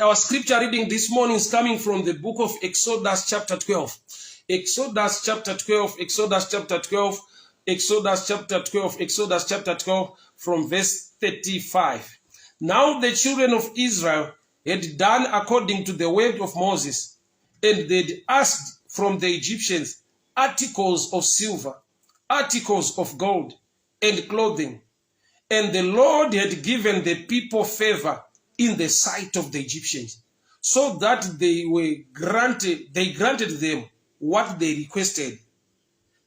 Our scripture reading this morning is coming from the book of Exodus chapter 12. Exodus chapter 12, Exodus chapter 12, Exodus chapter 12, Exodus chapter 12 from verse 35. Now the children of Israel had done according to the word of Moses, and they'd asked from the Egyptians articles of silver, articles of gold, and clothing. And the Lord had given the people favor in the sight of the Egyptians, so that they granted them what they requested.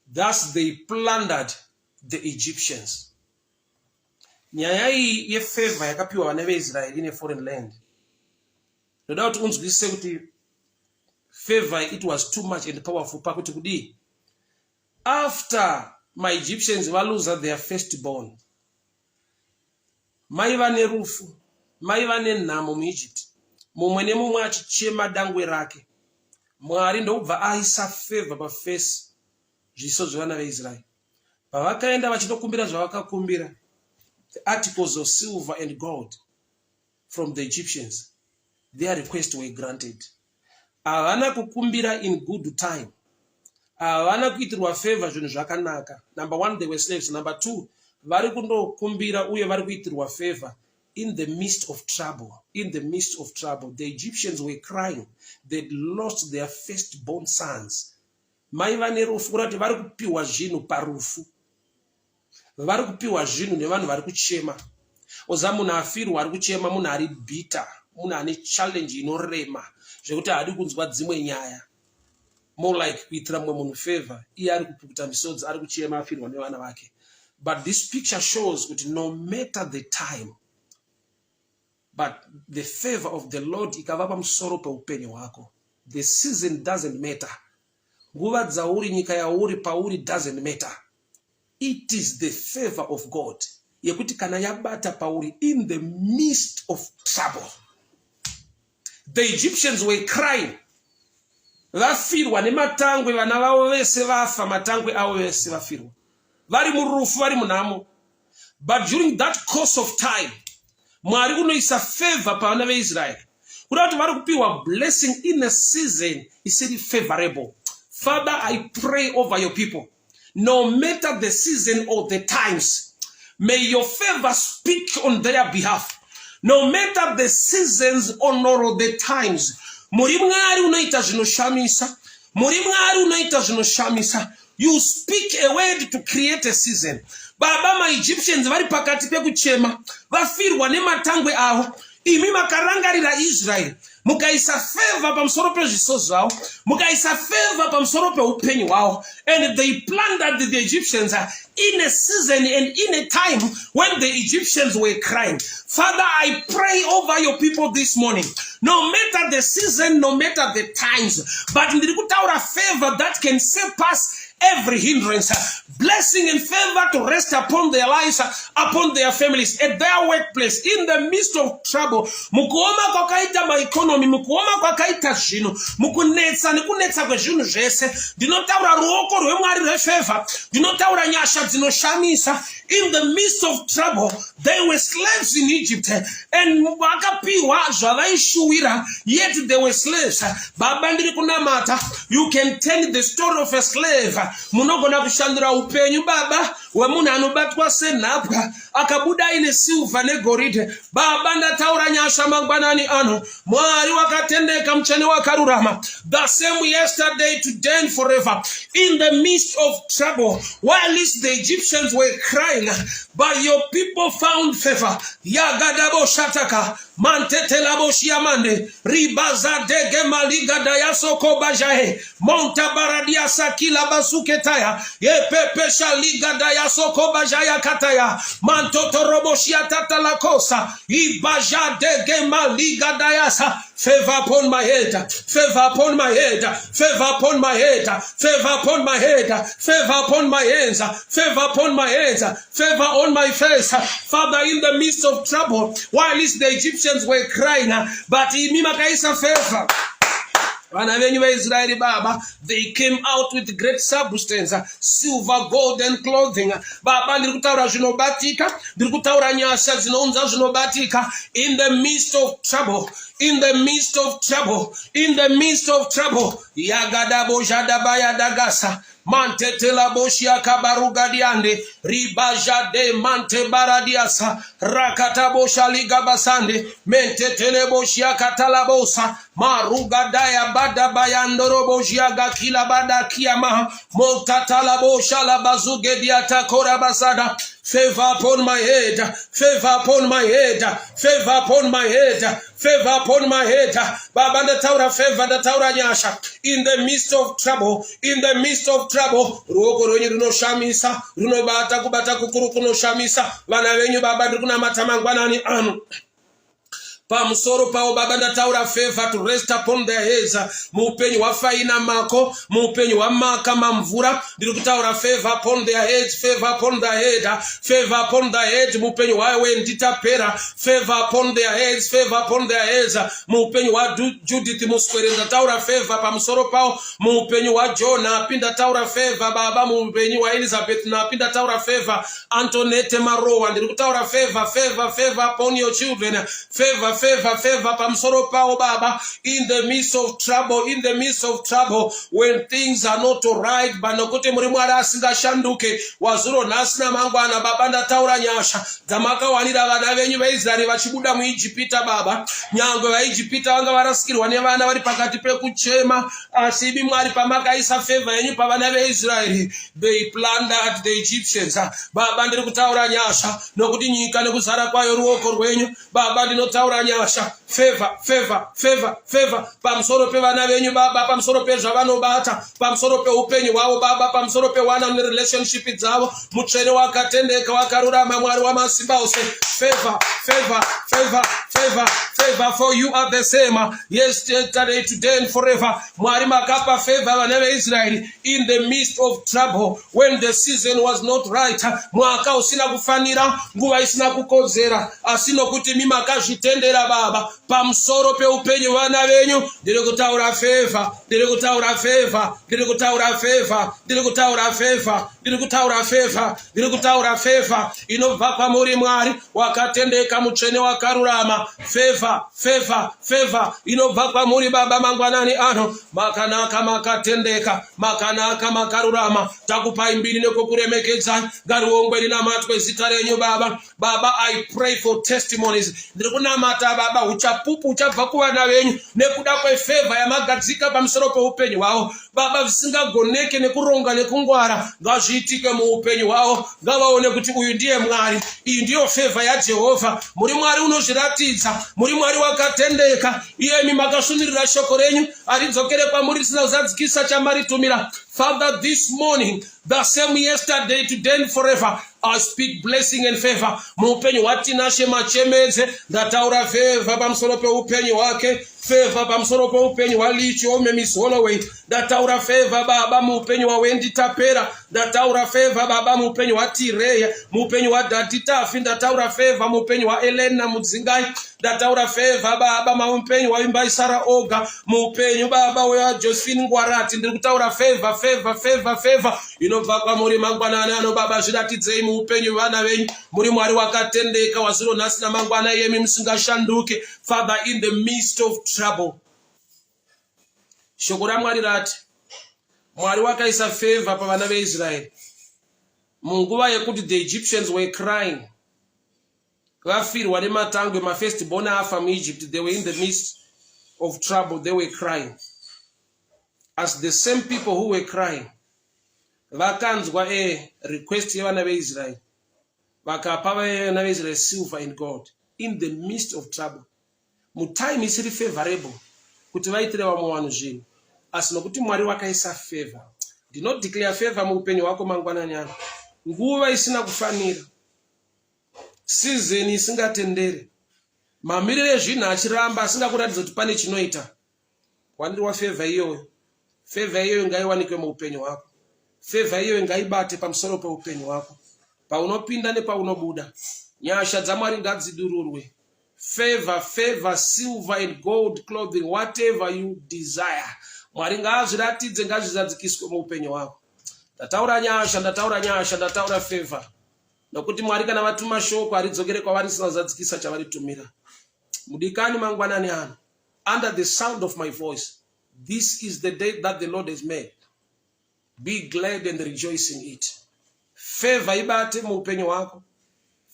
Thus they plundered the Egyptians. Nyaya iyi yefavor yakapiwa vana veIsrael in a foreign land. No doubt unzwise kuti favor it was too much and powerful pakuti kudi. After my Egyptians lose their firstborn, mai vane rufu, mai vane nhamo muEgypt, mumwe nemumwe achichema dangwe rake, Mwari ndobva aisa favor pafesi zviso zvevana veIsrael. Pavakaenda vachitokumbira zvavakakumbira, the articles of silver and gold from the Egyptians, their requests were granted. Havana kukumbira in good time. Havana kuitirwa favor zvinhu zvakanaka. Number one, they were slaves. Number two, vari kundokumbira uye vari kuitirwa favor in the midst of trouble. In the midst of trouble, the Egyptians were crying. They'd lost their firstborn sons. Mai vane rufu kurati vari kupiwa zvinhu parufu. Vari kupiwa zvinhu nevanhu vari kuchema. Oza munhu afirwa ari kuchema, munhu ari bitter, munhu ane challenge inorema zvekuti haadi kunzwa dzimwe nyaya. More like kuitira mumwe munhu favor, iye ari kupukuta misodzi, ari kuchema afirwa nevana vake. But this picture shows that no matter the time, but the favor of the Lord ikavapa musoro peupenyu hwako. The season doesn't matter. Nguva dzauri, nyika yauri, pauri doesn't matter. It is the favor of God yekuti kana yabata pauri in the midst of trouble. The Egyptians were crying. Vafirwa nematangwe vana vavo vese vafa, matangwe avo vese vafirwa. Vari murufu, vari munhamo. But during that course of time, Mwari unoisa favor pavana veIsrael. Kuda kuti vari kupiwa blessing in a season isiri favorable. Father, I pray over your people. No matter the season or the times, may your favor speak on their behalf. No matter the seasons or the times, muri Mwari unoita zvinoshamisa. Muri Mwari unoita zvinoshamisa. You speak a word to create a season. Baba, my Egyptians vari pakati pekuchema, vafirwa nematangwe avo. Imi makarangarira Israel, mukaisa favor pamusoro pezviso zvavo, mukaisa favor pamusoro peupenyu hwavo, and they plundered the Egyptians in a season and in a time when the Egyptians were crying. Father, I pray over your people this morning. No matter the season, no matter the times, but ndiri kutaura favor that can surpass every hindrance, blessing and favor to rest upon their lives, upon their families, at their workplace, in the midst of trouble. Mukuoma kwakaita ma economy, mukuoma kwakaita zvinhu, mukunetsa nekunetsa kwezvinhu zvese. Ndinotaura ruoko rweMwari rwefavor, ndinotaura nyasha dzinoshamisa. In the midst of trouble, they were slaves in Egypt, and vakapiwa zvavaishuwira, yet they were slaves. Baba, ndiri kunamata, you can tell the story of a slave. Munogona kushandura upenyu baba wemunhu anobatwa senhapwa akabuda ine silva negoridhe. Baba, ndataura nyasha mangwanani ano, Mwari wakatendeka, mutsvene wakarurama, the same yesterday, today and forever. In the midst of trouble, while the Egyptians were crying, but your people found favor. Yagadabo shataka mantetelabo shiamande ribaza dege maliga dayasoko bajahe monta baradia sakila basuketaya yepepe shaliga dayasoko bajaya kataya mantoto robo shiatata la kosa ibaja dege maliga dayasa. Favor upon my head, favor upon my head, favor upon my head, favor upon my head, favor upon my hands, favor upon my hands, favor on my face. Father, in the midst of trouble, while the Egyptians were crying, but in Mimakaisa favor. Vana venyu vaIsraeri Baba, they came out with great substance, silver, gold and clothing. Baba, ndiri kutaura zvinobatika, ndiri kutaura nyasha dzinounza zvinobatika. In the midst of trouble, in the midst of trouble, in the midst of trouble, yagadabo jadabaya dagasa. Mante tela boshia kabaruga diande ribaja de mante baradiasa rakata bosha liga basande mente tele boshia katalabosa maruga daya bada bayandoro boshia gakila bada kiama montatala bosha la bazuge diata kora basada. Favor upon my head, favor upon my head, favor upon my head, favor upon my head. Baba the taura favor the taura nyasha. In the midst of trouble, in the midst of trouble, ruoko rwenyu runoshamisa, runobata kubata kukuru kunoshamisa. Vana venyu Baba ndikuna matamangwanani anu. Pamusoro pao Baba ndataura favor to rest upon their heads. Muhupenyu wafaina mako, muhupenyu wamaka mamvura. Ndiri kutaura favor upon their heads, favor upon their head, favor upon their heads. Muhupenyu wawe nditapera, favor upon their heads, favor upon their heads. Muhupenyu wa Judith Muskwere ndataura favor pamusoro pao. Muhupenyu wa Jonah pinda taura favor Baba. Muhupenyu wa Elizabeth na pinda taura favor. Antoinette Maroa ndiri kutaura favor, favor, favor upon your children, favor, favor pamsoro pao Baba. In the midst of trouble, in the midst of trouble, when things are not alright, banokote muri mwari asinga shanduke wazuro nasina mangwana Baba ndataura nyasha dzamaka wanira vana venyu vaIsraeri vachibuda muIjipita Baba. Nyangwe vaIjipita vanga varasikirwa nevana vari pakati pekuchema, asi ibi mwari pamakaisa favor yenyu pavana veIsraeri, they plundered the Egyptians. Baba ndiri kutaura nyasha nokuti nyika nekuzara kwayo ruoko rwenyu Baba ndinotaura nyasha favor, favor, favor, favor pamsoro pevana venyu Baba, pamsoro pezvavanobata, pamsoro peupenyu hwavo Baba, pamsoro pewana nerelationship dzavo. Mutsvene wakatendeka wakarurama mwari wamasimba ose. Favor, favor, favor, favor, favor, for you are the same yesterday, today and forever. Mwari makapa favor vana veIsraeri in the midst of trouble, when the season was not right. Mwaka usina kufanira, nguva isina kukodzera, asi nokuti mimi makazvitendera Baba. Pamsoro peupenyu vana venyu ndiri kutaura favor, ndiri kutaura favor, ndiri kutaura favor, ndiri kutaura favor, ndiri kutaura favor, ndiri kutaura favor inobva kwamuri Mwari wakatendeka, mutsvene wakarurama. Favor, favor, favor inobva kwamuri Baba mangwanani ano. Makanaka makatendeka, makanaka makarurama. Takupai mbiri nekokuremekedzai, ngariongwe rinamatwe zita renyu Baba. Baba, I pray for testimonies. Ndiri kunamata Baba uchapupu uchabva kuvana venyu nekuda kwefavor yamagadzika pamsoro peupenyu hwavo Baba, visingagoneke nekuronga nekungwara ngazviitike muupenyu hwavo. Ngavaone kuti uyu ndiye Mwari, iyi ndiyo favor yaJehovha. Muri Mwari unozviratidza, muri Mwari wakatendeka. Iyemi makasvinirira shoko renyu haridzokere kwamuri risina kuzadzikisa chamaritumira. Father, this morning, the same yesterday, today and forever, I speak blessing and favor. Muupenyu watinashe machemedze ndataura favor pamsoro peupenyu hwake, favor pamsoro peupenyu hwalichi ome Miss Holloway. Ndataura favor Baba muupenyu hwaWendi Tapera. Ndataura favor Baba muupenyu hwaTireya, muupenyu hwaDhati Tafi. Ndataura favor muupenyu hwaElena Mudzingai. Ndataura favor Baba muupenyu hwaimbai Sara Oga, muupenyu Baba hwaJosephine Ngwarati. Ndiri kutaura favor, favor, favor, favor inobva kwamuri mangwanani ano Baba. Zviratidzei muupenyu vana venyu, muri Mwari wakatendeka wazuro nhasi namangwana yemi musingashanduke. Father, in the midst of trouble, shoko raMwari rati Mwari wakaisa favor pavana veIsraeri munguva yekuti the Egyptians were crying. Vafirwa nematangwe, mafirstborn afa muEgypt. They were in the midst of trouble, they were crying. As the same people who were crying, vakanzwa request yevana veIsraeri, vakapa vana veIsraeri silver and gold in the midst of trouble. Mutime isiri favorable kuti vaitire vamwe vanhu zvinhu, asi nokuti Mwari wakaisa favor. Ndino declare favor muupenyu hwako mangwanani ano. Nguva isina kufanira, season isingatendere, mamirire zvinhu achiramba asingakuratidza kuti pane chinoita. Wandiri favor iyoyo. Favor iyoyo ngaiwanikwe muupenyu hwako. Favor iyoyo ngaibate pamsoro peupenyu hwako, paunopinda nepaunobuda. Nyasha dzaMwari ngadzidururwe. Favor, favor, silver and gold clothing, whatever you desire. Mwari ngaazviratidze ngazvizadzikiswe muupenyu hwako. Ndataura nyasha, ndataura nyasha, ndataura favor. Nokuti Mwari kana vatuma shoko haridzokere kwavari risina kuzadzikisa chavaritumira. Mudikani mangwanani ano, under the sound of my voice, this is the day that the Lord has made. Be glad and rejoice in it. Favor ibate muupenyu hwako.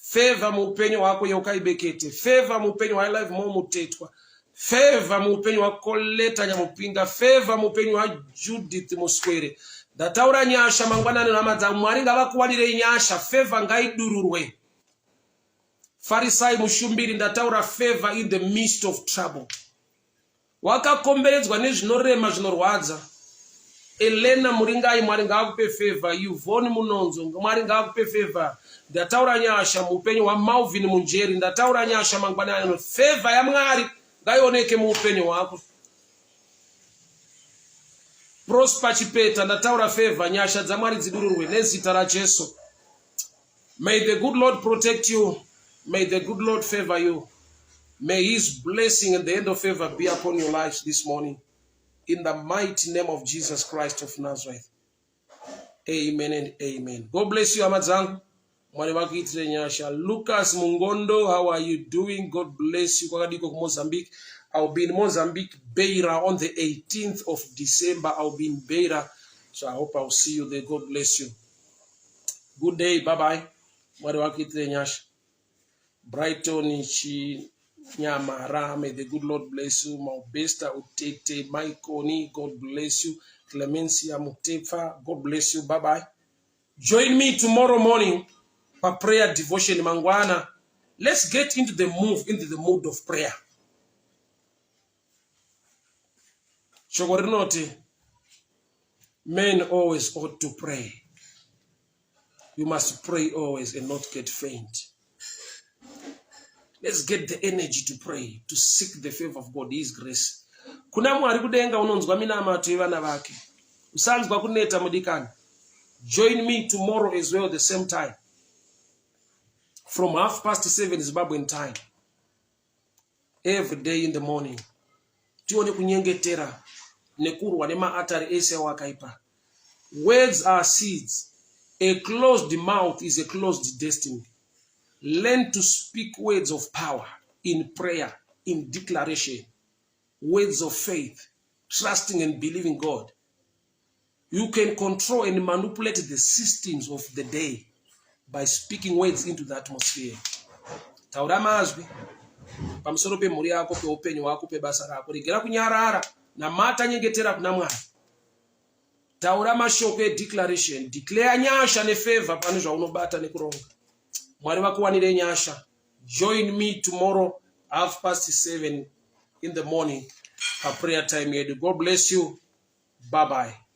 Favor muupenyu hwako yaukaibekete. Favor muupenyu hwa life mo mutetwa. Favor muupenyu hwa Koleta Nyamupinga. Favor muupenyu hwa Judith Muswere. Ndataura nyasha mangwanani namadza Mwari ngavakuwanire nyasha. Favor ngaidururwe. Farisai Mushumbiri ndataura favor in the midst of trouble. Wakakomberedzwa nezvinorema zvinorwadza. Elena Muringai Mwari ngaakupe favor. Yvonne Munonzo Mwari ngaakupe favor. Ndataura nyasha muupenyu hwa Malvin Munjeri. Ndataura nyasha mangwanani favor ya Mwari ngaioneke muupenyu hwako. Prosper Chipeta ndataura favor nyasha dzaMwari dzidururwe nezita raJesu. May the good Lord protect you. May the good Lord favor you. May his blessing and the end of favor be upon your lives this morning. In the mighty name of Jesus Christ of Nazareth. Amen and amen. God bless you, amadzangu. Mwari vakuitire nyasha. Lucas Mungondo, how are you doing? God bless you. Kwakadiko ku Mozambique. I'll be in Mozambique, Beira, on the 18th of December. I'll be in Beira. So I hope I'll see you there. God bless you. Good day. Bye-bye. Mwari vakuitire nyasha. Brighton, Nyamara, may the good Lord bless you. Maubesta Utete, Maikoni, God bless you. Clemencia Mutefa, God bless you. Bye-bye. Join me tomorrow morning for prayer devotion, Mangwana. Let's get into the mood of prayer. Shogorinote, men always ought to pray. You must pray always and not get faint. Let's get the energy to pray, to seek the favor of God, his grace. Kuna Mwari kudenga unonzwa minamato evana vake. Usanzwa kuneta mudikani. Join me tomorrow as well, the same time. From 7:30 Zimbabwean time. Every day in the morning. Tione kunyengetera. Nekurwa nema atari ese wakaipa. Words are seeds. A closed mouth is a closed destiny. Learn to speak words of power in prayer, in declaration, words of faith, trusting and believing God. You can control and manipulate the systems of the day by speaking words into the atmosphere. Taura mazwi, pamusoro pe mhuri yako, pe upenyu hwako, pe basa rako. Regera kunyarara, na mata nyengetera kuna Mwari. Taura mashoko e declaration, declare nyasha ne favor pane zvaunobata nekuronga. Mwari vakuwanire nyasha. Join me tomorrow 7:30 in the morning for prayer time here. God bless you. Bye-bye.